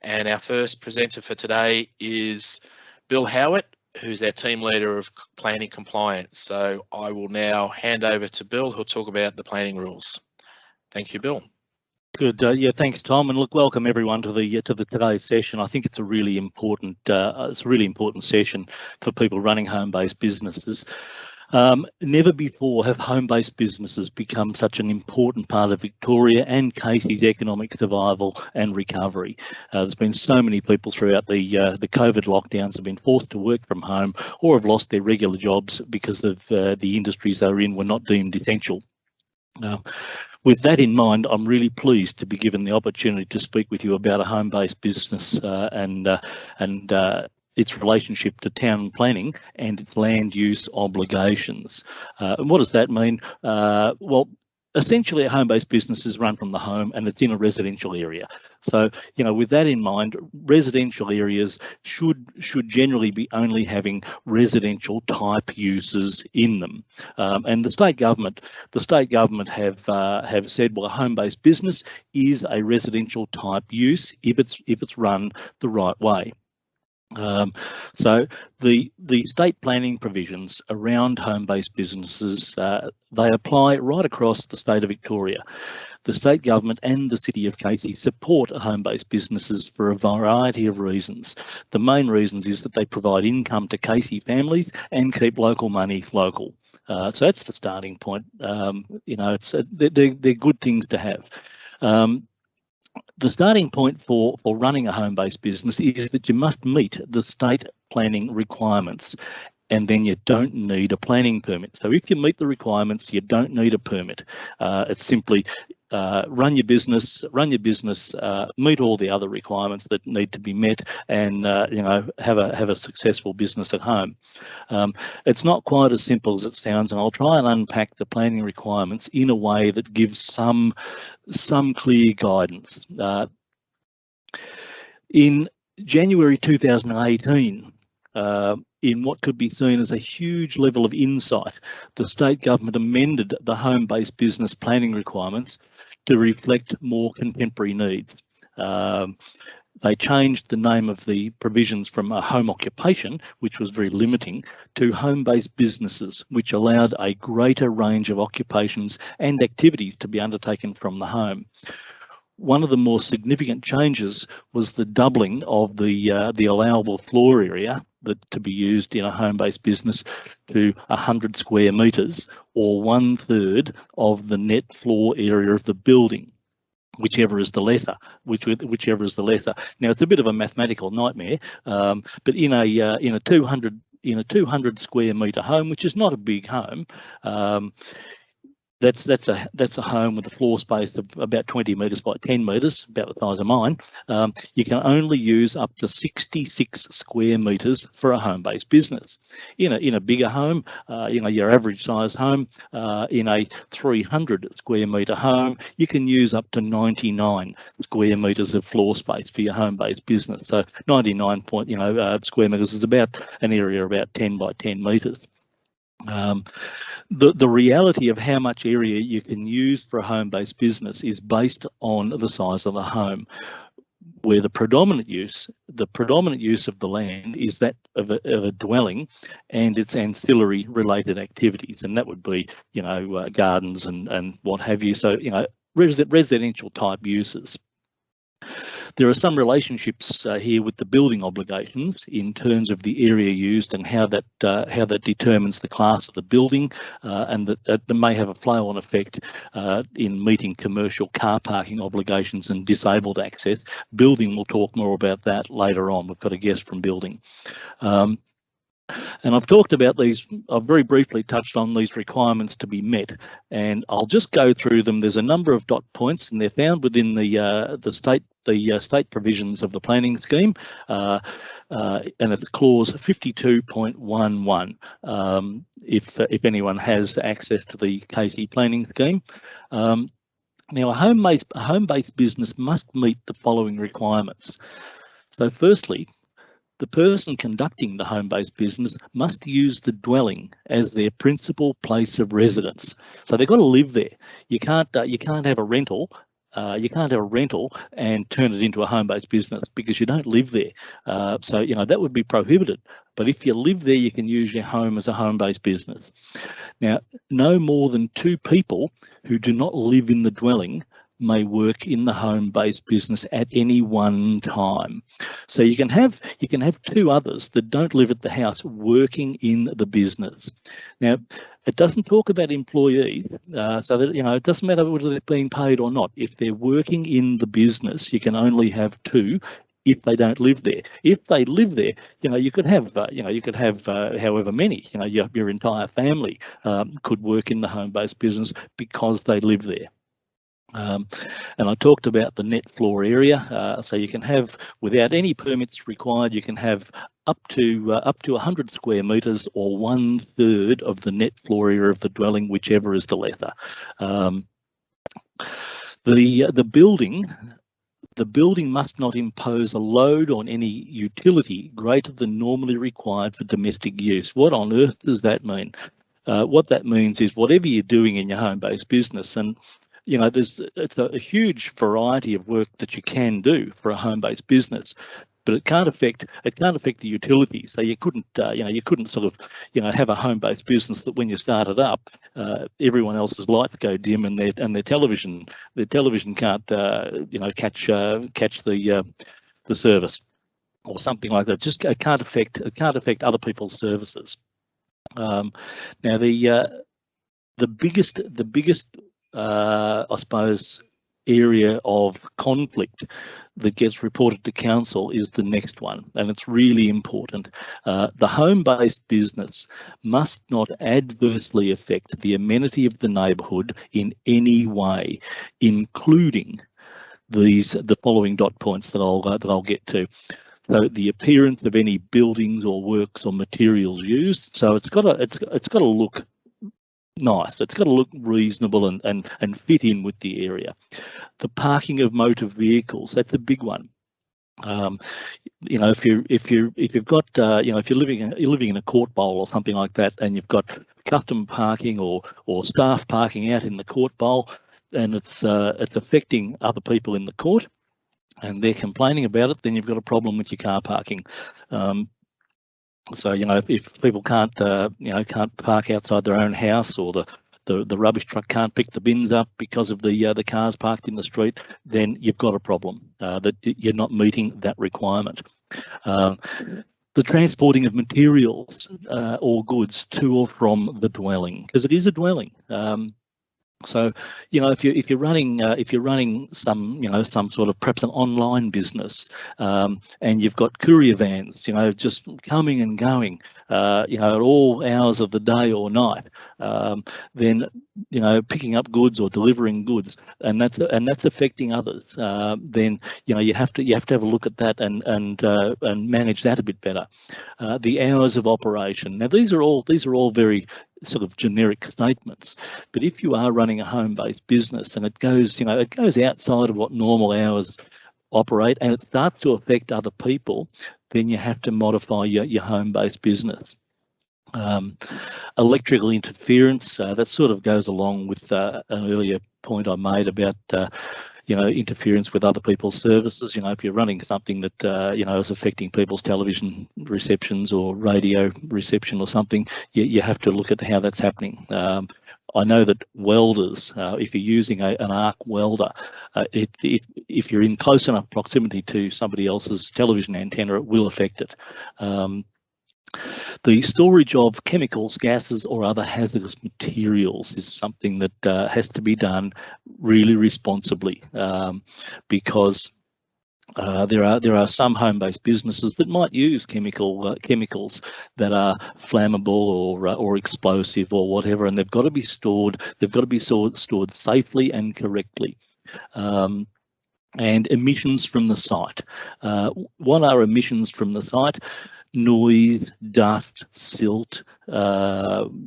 And our first presenter for today is Bill Howitt, who's our team leader of planning compliance. So I will now hand over to Bill, who'll talk about the planning rules. Thank you, Bill. Good. Yeah, thanks, Tom, and look, welcome everyone to the today's session. I think it's a really important session for people running home-based businesses. Never before have home-based businesses become such an important part of Victoria and Casey's economic survival and recovery. There's been so many people throughout the COVID lockdowns have been forced to work from home or have lost their regular jobs because of the industries they were in were not deemed essential. With that in mind, I'm really pleased to be given the opportunity to speak with you about a home-based business and its relationship to town planning and its land use obligations. And what does that mean? Well, essentially a home-based business is run from the home and it's in a residential area. So, you know, with that in mind, residential areas should generally be only having residential type uses in them. And the state government have said, well, a home-based business is a residential type use if it's run the right way. So the state planning provisions around home-based businesses, they apply right across the state of Victoria. The state government and the City of Casey support home-based businesses for a variety of reasons. The main reasons is that they provide income to Casey families and keep local money local. So that's the starting point. You know, they're good things to have. The starting point for running a home-based business is that you must meet the state planning requirements, and then you don't need a planning permit. So if you meet the requirements, you don't need a permit. It's simply run your business, meet all the other requirements that need to be met, and you know, have a successful business at home. It's not quite as simple as it sounds, and I'll try and unpack the planning requirements in a way that gives some clear guidance. In January 2018, in what could be seen as a huge level of insight, the state government amended the home-based business planning requirements to reflect more contemporary needs. They changed the name of the provisions from a home occupation, which was very limiting, to home-based businesses, which allowed a greater range of occupations and activities to be undertaken from the home. One of the more significant changes was the doubling of the allowable floor area to be used in a home-based business to 100 square metres, or 1/3 of the net floor area of the building, whichever is the letter. Now, it's a bit of a mathematical nightmare, but in a 200 square metre home, which is not a big home, that's a home with a floor space of about 20 metres by 10 metres, about the size of mine. You can only use up to 66 square metres for a home-based business. In a bigger home, you know, your average size home, in a 300 square metre home, you can use up to 99 square metres of floor space for your home-based business. So 99 square metres is about an area about 10 by 10 metres. The reality of how much area you can use for a home-based business is based on the size of the home, where the predominant use of the land is that of a dwelling and its ancillary related activities, and that would be, you know, gardens and what have you. So, you know, residential type uses. There are some relationships here with the building obligations in terms of the area used and how that determines the class of the building, and that may have a flow-on effect in meeting commercial car parking obligations and disabled access. Building, we'll talk more about that later on. We've got a guest from building. And I've talked about these, I've very briefly touched on these requirements to be met, and I'll just go through them. There's a number of dot points, and they're found within the state provisions of the planning scheme, and it's clause 52.11, if anyone has access to the Casey planning scheme. Now, a home-based business must meet the following requirements. So firstly, the person conducting the home-based business must use the dwelling as their principal place of residence. So they've got to live there. You can't have a rental have a rental and turn it into a home-based business because you don't live there. So that would be prohibited. But if you live there, you can use your home as a home-based business. Now, no more than 2 people who do not live in the dwelling may work in the home-based business at any one time. So you can have 2 others that don't live at the house working in the business. Now, it doesn't talk about employees, so that it doesn't matter whether they're being paid or not. If they're working in the business, you can only have 2. If they don't live there. If they live there, you could have however many. Your entire family could work in the home-based business because they live there. And I talked about the net floor area. So you can have, without any permits required, you can have up to 100 square metres or 1/3 of the net floor area of the dwelling, whichever is the lesser. The building must not impose a load on any utility greater than normally required for domestic use. What on earth does that mean? What that means is whatever you're doing in your home-based business, and it's a huge variety of work that you can do for a home-based business, but it can't affect the utilities. So you couldn't sort of have a home-based business that when you start it up, everyone else's lights go dim and their television can't catch the service or something like that. Just it can't affect other people's services. Now the biggest I suppose area of conflict that gets reported to council is the next one, and it's really important. The home-based business must not adversely affect the amenity of the neighbourhood in any way, including the following dot points that I'll get to. So the appearance of any buildings or works or materials used. So it's got to look nice. It's got to look reasonable and fit in with the area. The parking of motor vehicles, that's a big one. If you've got if you're living in a court bowl or something like that, and you've got custom parking or staff parking out in the court bowl, and it's affecting other people in the court, and they're complaining about it, then you've got a problem with your car parking. So if people can't park outside their own house, or the rubbish truck can't pick the bins up because of the cars parked in the street, then you've got a problem that you're not meeting that requirement. The transporting of materials or goods to or from the dwelling, because it is a dwelling. So if you're running some sort of perhaps an online business, and you've got courier vans just coming and going at all hours of the day or night, then picking up goods or delivering goods, and that's affecting others, then you have to have a look at that and manage that a bit better. The hours of operation. Now these are all very sort of generic statements, but if you are running a home-based business and it goes outside of what normal hours operate, and it starts to affect other people, then you have to modify your home-based business. Electrical interference, that sort of goes along with an earlier point I made about interference with other people's services. If you're running something that is affecting people's television receptions or radio reception or something, you have to look at how that's happening. I know that welders, if you're using an arc welder, if you're in close enough proximity to somebody else's television antenna, it will affect it. The storage of chemicals, gases, or other hazardous materials is something that has to be done really responsibly, because there are some home-based businesses that might use chemicals that are flammable or explosive or whatever, and they've got to be stored. They've got to be stored safely and correctly. And emissions from the site. What are emissions from the site? Noise, dust, silt, water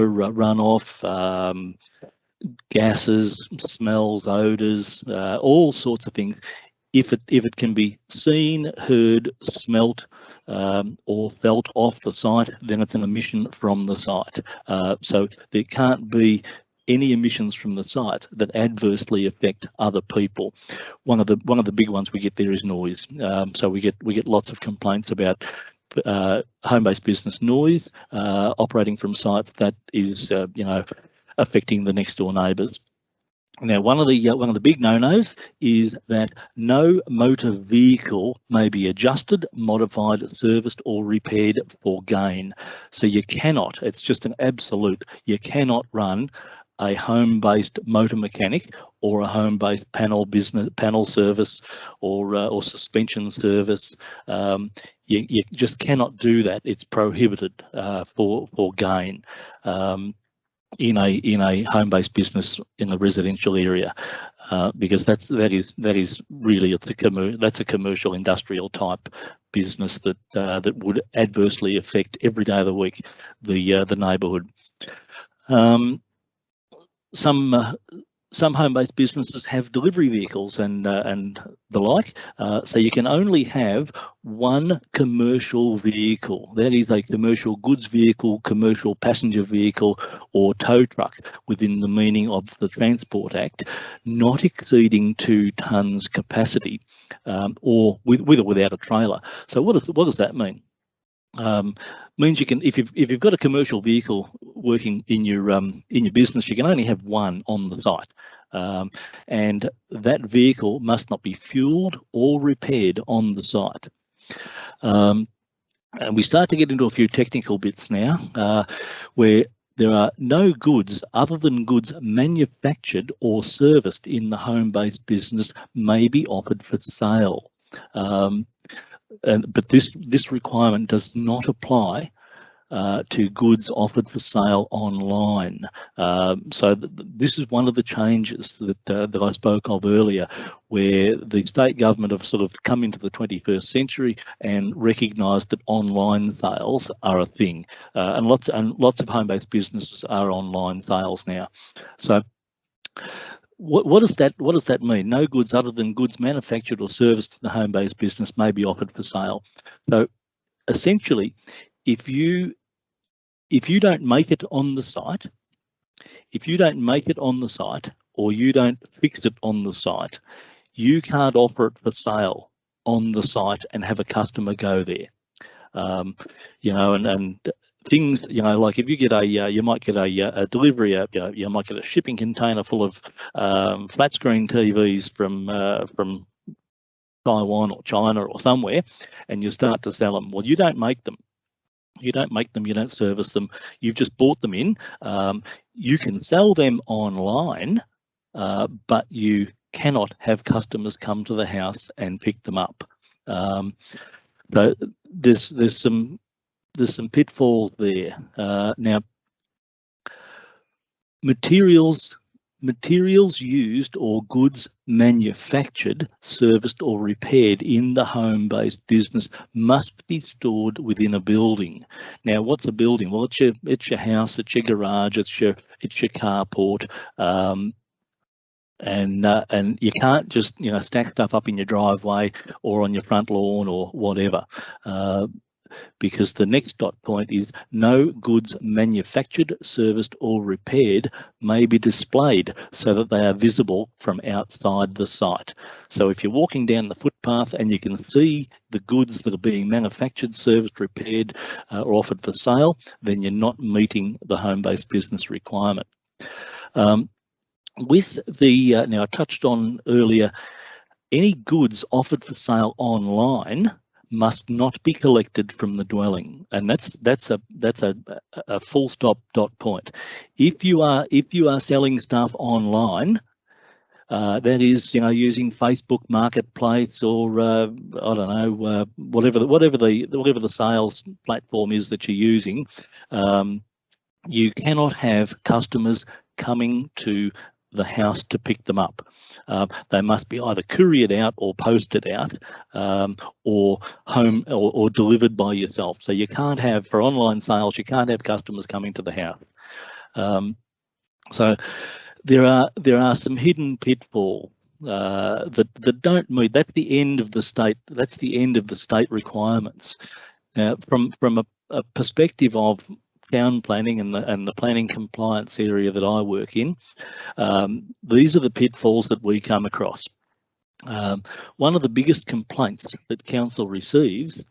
runoff, gases, smells, odours, all sorts of things. If it can be seen, heard, smelt, or felt off the site, then it's an emission from the site. So there can't be any emissions from the site that adversely affect other people. One of the big ones we get there is noise. So we get lots of complaints about home-based business noise operating from sites that is affecting the next door neighbours. Now, one of the big no-nos is that no motor vehicle may be adjusted, modified, serviced, or repaired for gain. So you cannot. It's just an absolute. You cannot run a home-based motor mechanic or a home-based panel service or suspension service. You just cannot do that. It's prohibited for gain. In a home-based business in a residential area, because that is really that's a commercial industrial type business that would adversely affect every day of the week the neighbourhood. Some home-based businesses have delivery vehicles and the like, so you can only have one commercial vehicle. That is a commercial goods vehicle, commercial passenger vehicle, or tow truck within the meaning of the Transport Act, not exceeding 2 tonnes capacity, or with or without a trailer. So what does that mean? Means you can, if you've got a commercial vehicle working in your business, you can only have one on the site, and that vehicle must not be fueled or repaired on the site. And we start to get into a few technical bits now, where there are no goods other than goods manufactured or serviced in the home-based business may be offered for sale. But this requirement does not apply to goods offered for sale online. So this is one of the changes that I spoke of earlier, where the state government have sort of come into the 21st century and recognised that online sales are a thing, and lots of home-based businesses are online sales now. So what does that mean? No goods other than goods manufactured or serviced in the home-based business may be offered for sale. So essentially, if you don't make it on the site, or you don't fix it on the site, you can't offer it for sale on the site and have a customer go there. And things, like if you get you might get a delivery, you might get a shipping container full of flat screen TVs from Taiwan or China or somewhere, and you start to sell them. Well, you don't make them. You don't service them. You've just bought them in. You can sell them online, but you cannot have customers come to the house and pick them up. But there's some pitfalls there. Now, materials used or goods manufactured, serviced or repaired in the home-based business must be stored within a building. Now, what's a building? Well, it's your house, it's your garage, it's your carport, and you can't just stack stuff up in your driveway or on your front lawn or whatever. Because the next dot point is no goods manufactured, serviced or repaired may be displayed so that they are visible from outside the site. So if you're walking down the footpath and you can see the goods that are being manufactured, serviced, repaired or offered for sale, then you're not meeting the home-based business requirement. With the, now I touched on earlier, any goods offered for sale online must not be collected from the dwelling, and that's a full stop dot point. If you are selling stuff online, that is using Facebook Marketplace or I don't know, whatever the sales platform is that you're using, you cannot have customers coming to the house to pick them up. They must be either couriered out or posted out, or home or delivered by yourself. So you can't have, for online sales, you can't have customers coming to the house. So there are some hidden pitfalls that don't meet. That's the end of the state. That's the end of the state requirements. From a perspective of town planning and the planning compliance area that I work in, these are the pitfalls that we come across. One of the biggest complaints that council receives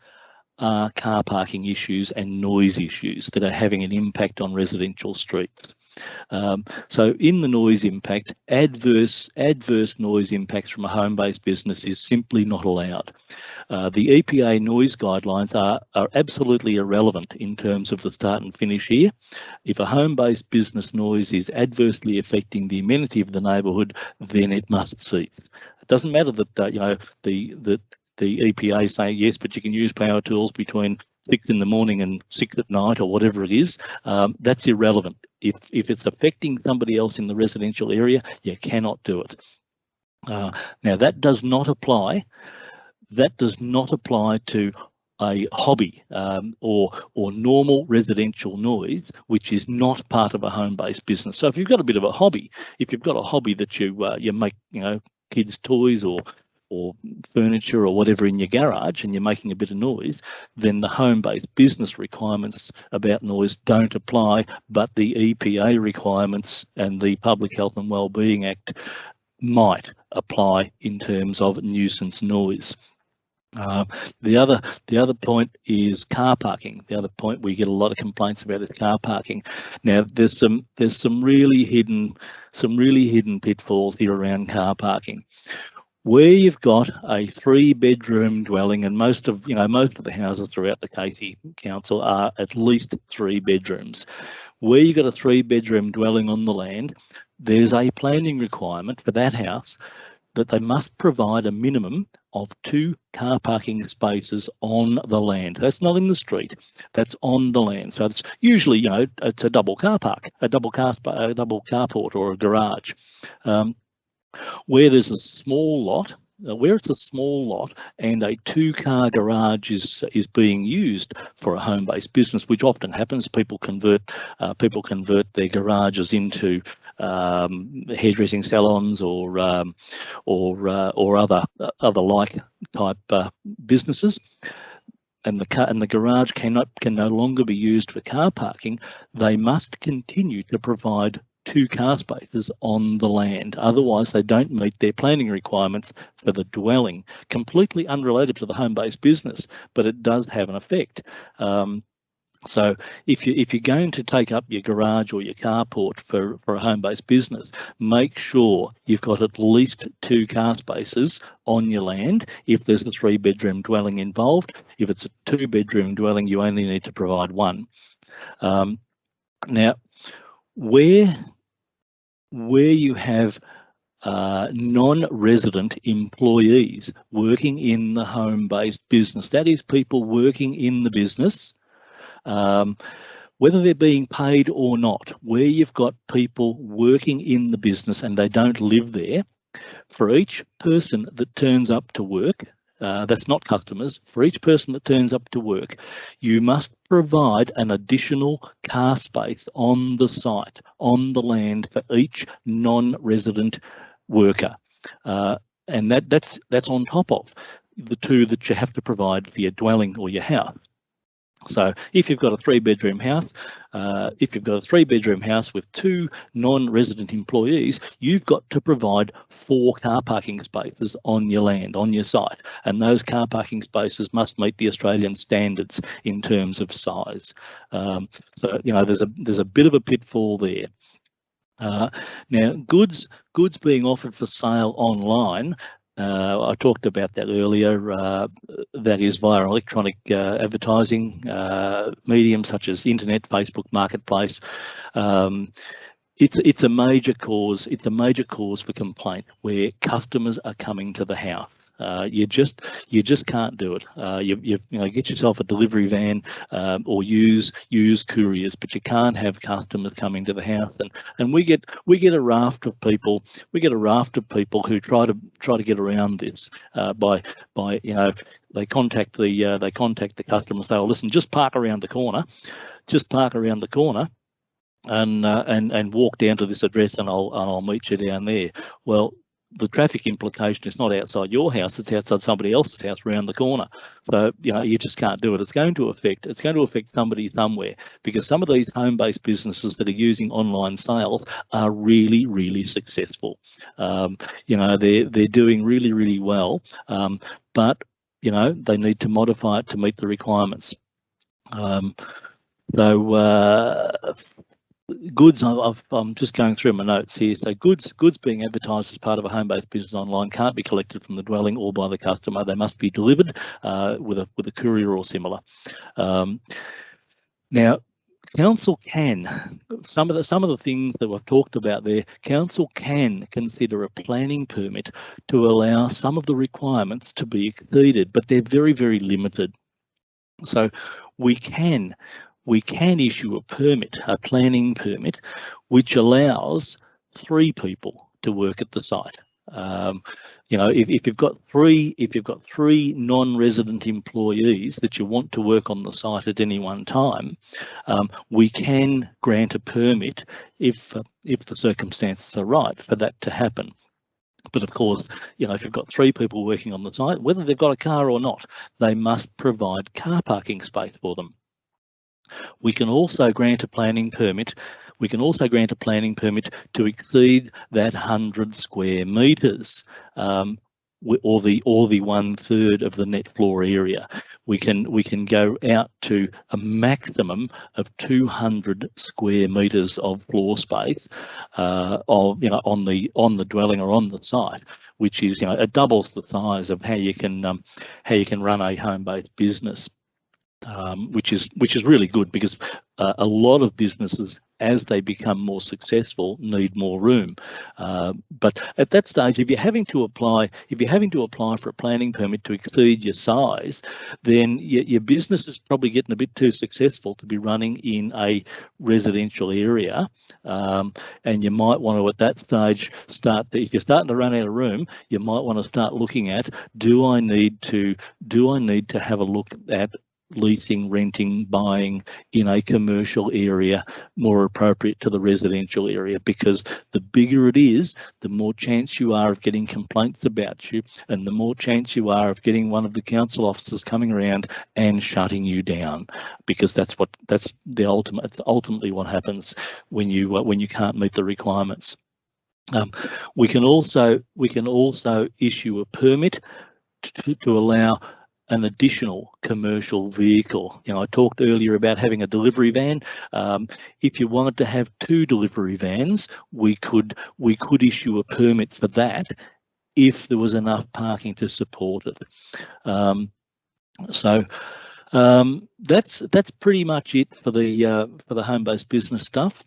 are car parking issues and noise issues that are having an impact on residential streets. So in the noise impact, adverse noise impacts from a home-based business is simply not allowed. The EPA noise guidelines are absolutely irrelevant in terms of the start and finish here. If a home-based business noise is adversely affecting the amenity of the neighbourhood, then it must cease. It doesn't matter that the EPA say yes, but you can use power tools between 6 in the morning and 6 at night or whatever it is. That's irrelevant. If it's affecting somebody else in the residential area, you cannot do it. Now that does not apply. That does not apply to a hobby or normal residential noise, which is not part of a home-based business. So if you've got a bit of a hobby, if you've got a hobby that you make, kids' toys or furniture or whatever in your garage and you're making a bit of noise, then the home-based business requirements about noise don't apply, but the EPA requirements and the Public Health and Wellbeing Act might apply in terms of nuisance noise. The other point is car parking. The other point we get a lot of complaints about is car parking. Now there's some really hidden pitfalls here around car parking. Where you've got a 3-bedroom dwelling, and most of the houses throughout the Casey Council are at least 3 bedrooms. Where you've got a 3-bedroom dwelling on the land, there's a planning requirement for that house that they must provide a minimum of 2 car parking spaces on the land. That's not in the street, that's on the land. So it's usually, it's a double car park, a double carport or a garage. Where there's a small lot, where it's a small lot and a 2-car garage is being used for a home-based business, which often happens. People convert their garages into hairdressing salons or other like type businesses, and the garage can no longer be used for car parking. They must continue to provide 2 car spaces on the land. Otherwise, they don't meet their planning requirements for the dwelling. Completely unrelated to the home-based business, but it does have an effect. So if you're going to take up your garage or your carport for a home-based business, make sure you've got at least 2 car spaces on your land if there's a 3-bedroom dwelling involved. If it's a 2-bedroom dwelling, you only need to provide 1. Now, where you have non-resident employees working in the home-based business, that is people working in the business, whether they're being paid or not, where you've got people working in the business and they don't live there, for each person that turns up to work, that's not customers, for each person that turns up to work, you must provide an additional car space on the site, on the land, for each non-resident worker. And that's on top of the 2 that you have to provide for your dwelling or your house. So if you've got a 3-bedroom house, with 2 non-resident employees, you've got to provide 4 car parking spaces on your land, on your site, and those car parking spaces must meet the Australian standards in terms of size. So there's a bit of a pitfall there. Now, goods being offered for sale online. I talked about that earlier. That is via electronic advertising mediums such as internet, Facebook Marketplace. It's a major cause. It's a major cause for complaint where customers are coming to the house. You just can't do it. You get yourself a delivery van or use couriers, but you can't have customers coming to the house. And we get a raft of people. We get a raft of people who try to get around this by they contact the customer and say, "Oh, listen, just park around the corner, and walk down to this address, and I'll meet you down there." Well, the traffic implication is not outside your house, it's outside somebody else's house around the corner. So, you know, you just can't do it. It's going to affect somebody somewhere, because some of these home-based businesses that are using online sales are really, really successful. You know, they're doing really, really well, but, you know, they need to modify it to meet the requirements. Goods, I'm just going through my notes here. So goods being advertised as part of a home-based business online can't be collected from the dwelling or by the customer. They must be delivered with a courier or similar. Now, council can, some of the things that we've talked about there, council can consider a planning permit to allow some of the requirements to be exceeded, but they're very, very limited. So we can issue a permit, a planning permit, which allows 3 people to work at the site. You know, if you've got three non-resident employees that you want to work on the site at any one time, we can grant a permit if the circumstances are right for that to happen. But of course, you know, if you've got 3 people working on the site, whether they've got a car or not, they must provide car parking space for them. We can also grant a planning permit. We can also grant a planning permit to exceed that 100 square metres, or the 1/3 of the net floor area. We can go out to a maximum of 200 square metres of floor space, on the dwelling or on the site, which is, you know, it doubles the size of how you can run a home-based business. Which is really good, because a lot of businesses, as they become more successful, need more room. But at that stage, if you're having to apply for a planning permit to exceed your size, then your business is probably getting a bit too successful to be running in a residential area, and you might want to, at that stage, if you're starting to run out of room, you might want to start looking at, do I need to have a look at leasing, renting, buying in a commercial area more appropriate to the residential area? Because the bigger it is, the more chance you are of getting complaints about you, and the more chance you are of getting one of the council officers coming around and shutting you down, because that's ultimately what happens when you can't meet the requirements. We can also issue a permit to allow an additional commercial vehicle. You know, I talked earlier about having a delivery van. If you wanted to have 2 delivery vans, we could issue a permit for that if there was enough parking to support it. That's pretty much it for the home-based business stuff.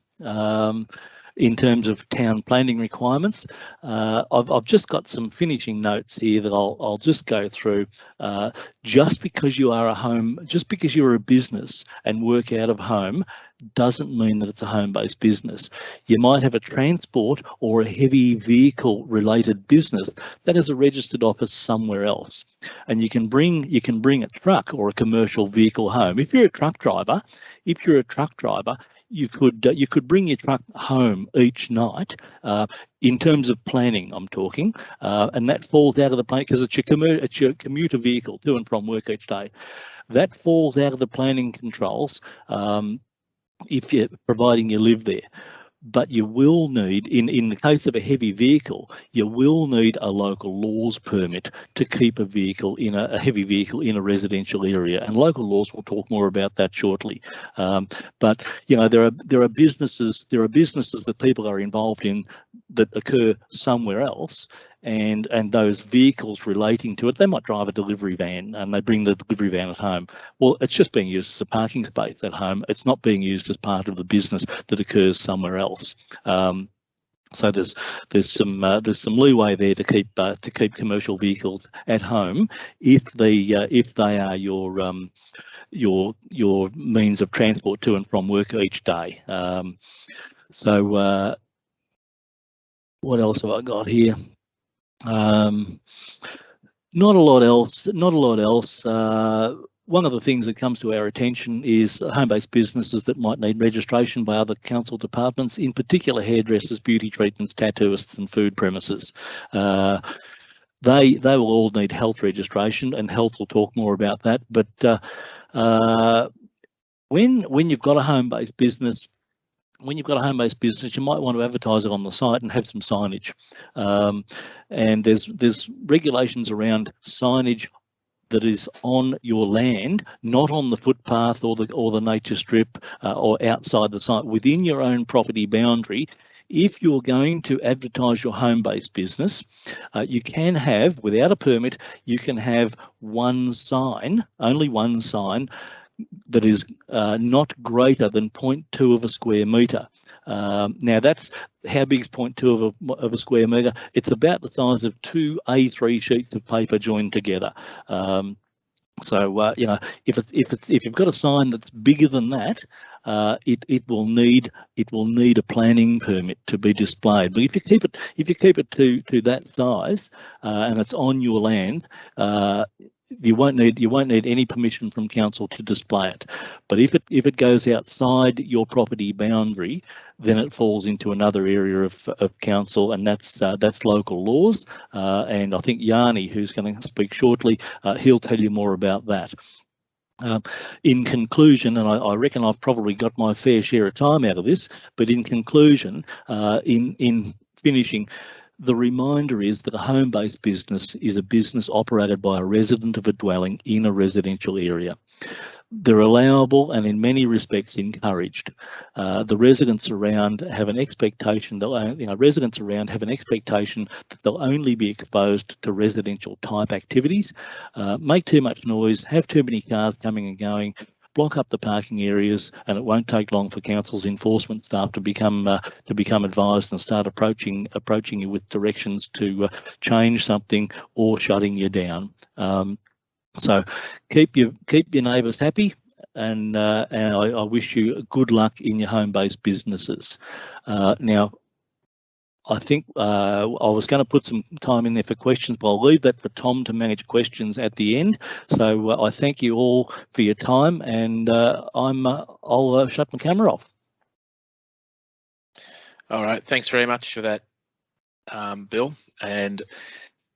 In terms of town planning requirements, I've just got some finishing notes here that I'll just go through. Just because you're a business and work out of home doesn't mean that it's a home-based business. You might have a transport or a heavy vehicle related business that has a registered office somewhere else, and you can bring a truck or a commercial vehicle home. If you're a truck driver, you could bring your truck home each night. In terms of planning, I'm talking, and that falls out of the plan, because it's your commuter vehicle to and from work each day. That falls out of the planning controls if you're providing you live there. But you will need, in the case of a heavy vehicle, you will need a local laws permit to keep a heavy vehicle in a residential area, and local laws, we'll talk more about that shortly. But you know, there are businesses that people are involved in that occur somewhere else, and those vehicles relating to it, they might drive a delivery van and they bring the delivery van at home. Well, it's just being used as a parking space at home. It's not being used as part of the business that occurs somewhere else. So there's some leeway there to keep commercial vehicles at home if they are your means of transport to and from work each day. What else have I got here? Not a lot else. one of the things that comes to our attention is home-based businesses that might need registration by other council departments, in particular hairdressers, beauty treatments, tattooists and food premises. They will all need health registration, and health will talk more about that. But when you've got a home-based business, you might want to advertise it on the site and have some signage. And there's regulations around signage that is on your land, not on the footpath or the nature strip or outside the site, within your own property boundary. If you're going to advertise your home-based business, you can have, without a permit, you can have one sign, only one sign, that is not greater than 0.2 of a square metre. Now that's, how big is 0.2 of a square metre? It's about the size of 2 A3 sheets of paper joined together. So you know, if you've got a sign that's bigger than that, it will need a planning permit to be displayed. But if you keep it to that size and it's on your land, you won't need any permission from council to display it. But if it goes outside your property boundary, then it falls into another area of council, and that's local laws. And I think Yanni, who's going to speak shortly, he'll tell you more about that. In conclusion, and I reckon I've probably got my fair share of time out of this, but in conclusion, in finishing, the reminder is that a home-based business is a business operated by a resident of a dwelling in a residential area. They're allowable and in many respects encouraged. The residents around have an expectation that residents around have an expectation that they'll only be exposed to residential type activities, make too much noise, have too many cars coming and going, block up the parking areas, and it won't take long for council's enforcement staff to become advised and start approaching you with directions to change something or shutting you down. So keep your neighbours happy, and I wish you good luck in your home-based businesses. Now, I think I was going to put some time in there for questions, but I'll leave that for Tom to manage questions at the end. So I thank you all for your time, and I'll shut my camera off. All right, thanks very much for that, Bill. And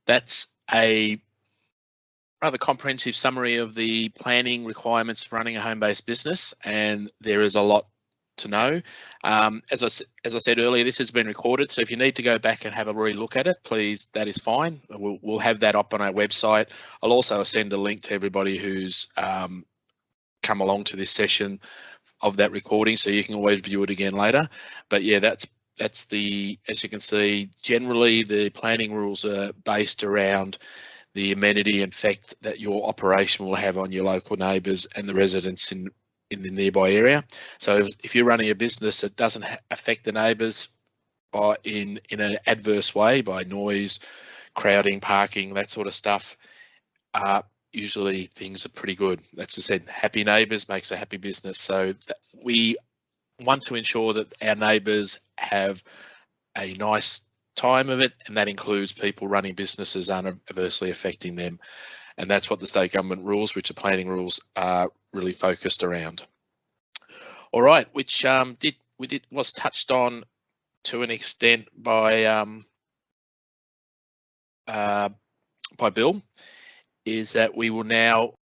that's a rather comprehensive summary of the planning requirements for running a home-based business, and there is a lot to know. As I said earlier, this has been recorded, so if you need to go back and have a re-look at it, please, that is fine. We'll have that up on our website. I'll also send a link to everybody who's come along to this session of that recording, so you can always view it again later. But yeah, that's the, as you can see, generally the planning rules are based around the amenity and effect that your operation will have on your local neighbours and the residents in the nearby area. So if you're running a business that doesn't affect the neighbours in an adverse way by noise, crowding, parking, that sort of stuff, usually things are pretty good. That's as I said, happy neighbours makes a happy business. So we want to ensure that our neighbours have a nice time of it, and that includes people running businesses adversely affecting them. And that's what the state government rules, which are planning rules, are really focused around. All right, which was touched on to an extent by Bill, is that we will now